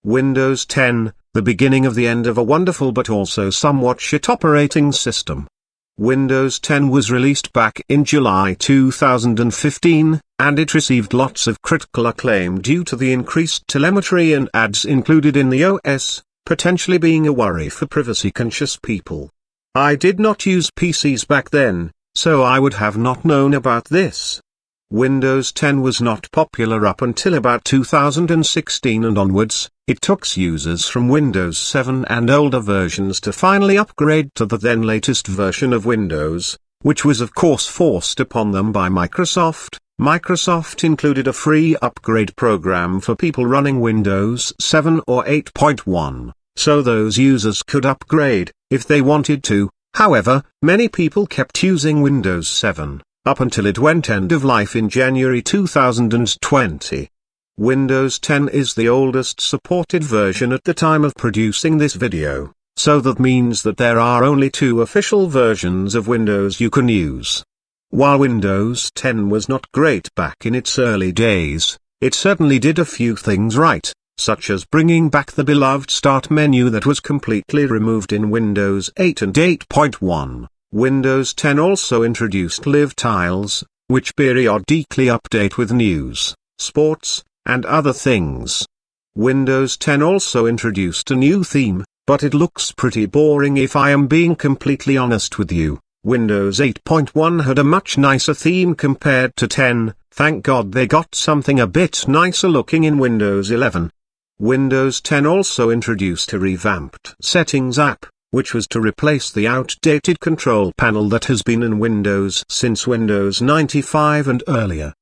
Windows 10, the beginning of the end of a wonderful but also somewhat shit operating system. Windows 10 was released back in July 2015, and it received lots of critical acclaim due to the increased telemetry and ads included in the OS, potentially being a worry for privacy-conscious people. I did not use PCs back then, so I would have not known about this. Windows 10 was not popular up until about 2016 and onwards. It took users from Windows 7 and older versions to finally upgrade to the then latest version of Windows, which was of course forced upon them by Microsoft. Microsoft included a free upgrade program for people running Windows 7 or 8.1, so those users could upgrade, if they wanted to. However, many people kept using Windows 7, up until it went end of life in January 2020. Windows 10 is the oldest supported version at the time of producing this video, so that means that there are only 2 official versions of Windows you can use. While Windows 10 was not great back in its early days, it certainly did a few things right, such as bringing back the beloved Start menu that was completely removed in Windows 8 and 8.1. Windows 10 also introduced Live tiles, which periodically update with news, sports, and other things. Windows 10 also introduced a new theme, but it looks pretty boring if I am being completely honest with you. Windows 8.1 had a much nicer theme compared to 10, thank God they got something a bit nicer looking in Windows 11. Windows 10 also introduced a revamped Settings app, which was to replace the outdated control panel that has been in Windows since Windows 95 and earlier.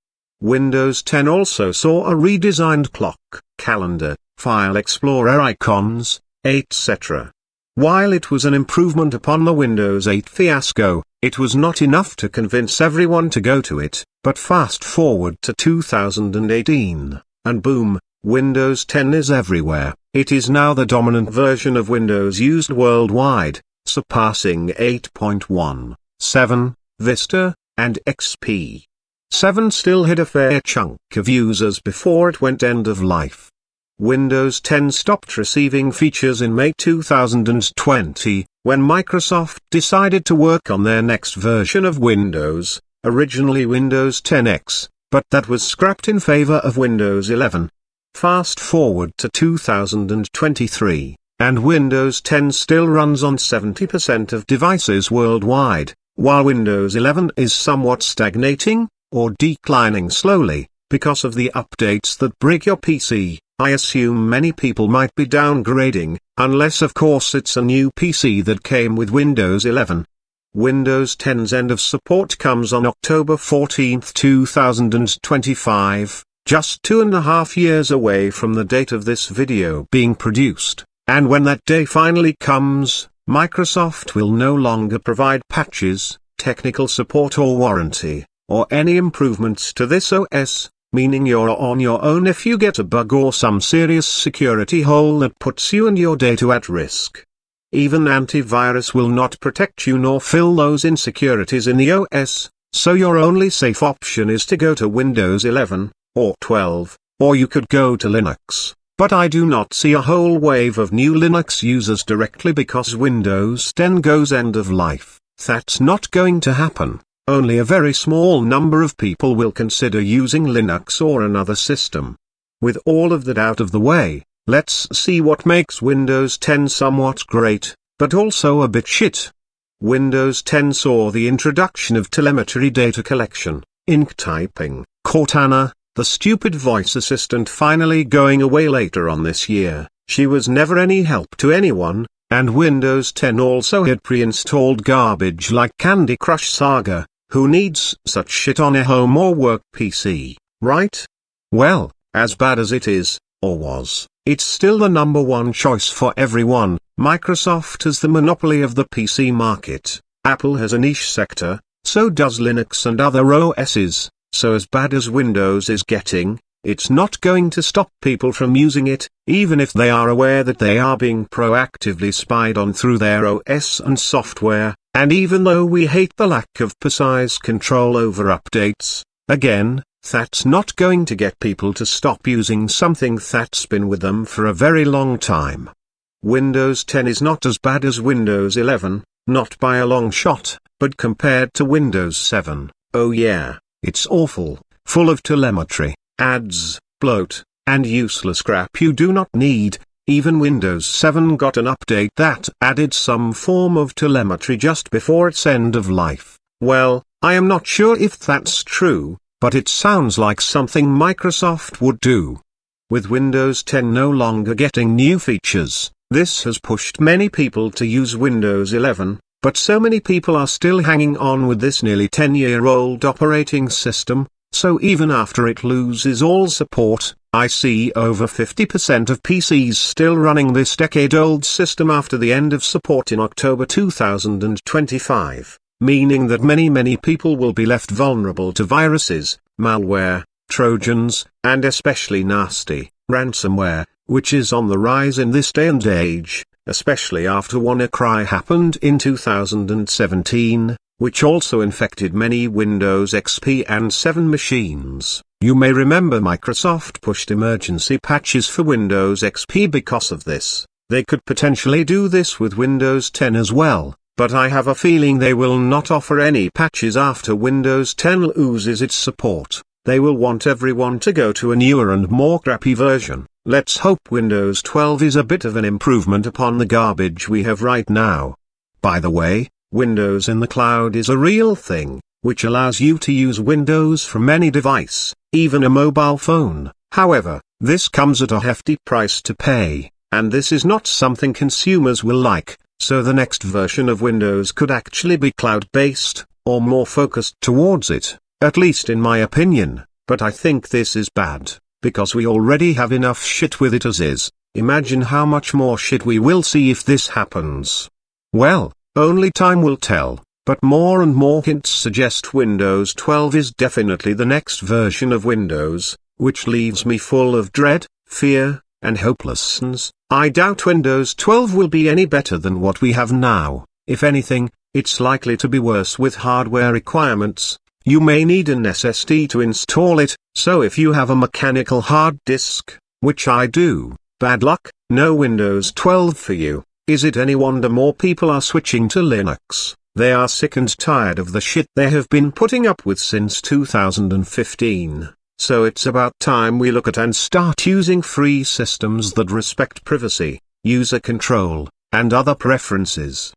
Windows 10 also saw a redesigned clock, calendar, file explorer icons, etc. While it was an improvement upon the Windows 8 fiasco, it was not enough to convince everyone to go to it, but fast forward to 2018, and boom, Windows 10 is everywhere. It is now the dominant version of Windows used worldwide, surpassing 8.1, 7, Vista, and XP. 7 still had a fair chunk of users before it went end of life. Windows 10 stopped receiving features in May 2020, when Microsoft decided to work on their next version of Windows, originally Windows 10X, but that was scrapped in favor of Windows 11. Fast forward to 2023, and Windows 10 still runs on 70% of devices worldwide, while Windows 11 is somewhat stagnating, or declining slowly, because of the updates that break your PC. I assume many people might be downgrading, unless of course it's a new PC that came with Windows 11. Windows 10's end of support comes on October 14, 2025, just 2.5 years away from the date of this video being produced, and when that day finally comes, Microsoft will no longer provide patches, technical support or warranty, or any improvements to this OS, meaning you're on your own if you get a bug or some serious security hole that puts you and your data at risk. Even antivirus will not protect you nor fill those insecurities in the OS, so your only safe option is to go to Windows 11, or 12, or you could go to Linux, but I do not see a whole wave of new Linux users directly because Windows 10 goes end of life. That's not going to happen. Only a very small number of people will consider using Linux or another system. With all of that out of the way, let's see what makes Windows 10 somewhat great, but also a bit shit. Windows 10 saw the introduction of telemetry data collection, ink typing, Cortana, the stupid voice assistant finally going away later on this year. She was never any help to anyone, and Windows 10 also had pre-installed garbage like Candy Crush Saga. Who needs such shit on a home or work PC, right? Well, as bad as it is, or was, it's still the number one choice for everyone. Microsoft has the monopoly of the PC market, Apple has a niche sector, so does Linux and other OSs, so as bad as Windows is getting, it's not going to stop people from using it, even if they are aware that they are being proactively spied on through their OS and software. And even though we hate the lack of precise control over updates, again, That's not going to get people to stop using something that's been with them for a very long time. Windows 10 is not as bad as Windows 11, not by a long shot, but compared to Windows 7, oh yeah, it's awful, full of telemetry, ads, bloat, and useless crap you do not need. Even Windows 7 got an update that added some form of telemetry just before its end of life. Well, I am not sure if that's true, but it sounds like something Microsoft would do. With Windows 10 no longer getting new features, this has pushed many people to use Windows 11, but so many people are still hanging on with this nearly 10-year-old operating system, so even after it loses all support, I see over 50% of PCs still running this decade-old system after the end of support in October 2025, meaning that many people will be left vulnerable to viruses, malware, trojans, and especially nasty ransomware, which is on the rise in this day and age, especially after WannaCry happened in 2017, which also infected many Windows XP and 7 machines. You may remember Microsoft pushed emergency patches for Windows XP because of this. They could potentially do this with Windows 10 as well, but I have a feeling they will not offer any patches after Windows 10 loses its support. They will want everyone to go to a newer and more crappy version. Let's hope Windows 12 is a bit of an improvement upon the garbage we have right now. By the way, Windows in the cloud is a real thing, which allows you to use Windows from any device, even a mobile phone. However, this comes at a hefty price to pay, and this is not something consumers will like, so the next version of Windows could actually be cloud-based, or more focused towards it, at least in my opinion, but I think this is bad, because we already have enough shit with it as is. Imagine how much more shit we will see if this happens. Well, only time will tell. But more and more hints suggest Windows 12 is definitely the next version of Windows, which leaves me full of dread, fear, and hopelessness. I doubt Windows 12 will be any better than what we have now. If anything, it's likely to be worse with hardware requirements. You may need an SSD to install it, so if you have a mechanical hard disk, which I do, bad luck, no Windows 12 for you. Is it any wonder more people are switching to Linux? They are sick and tired of the shit they have been putting up with since 2015, so it's about time we look at and start using free systems that respect privacy, user control, and other preferences.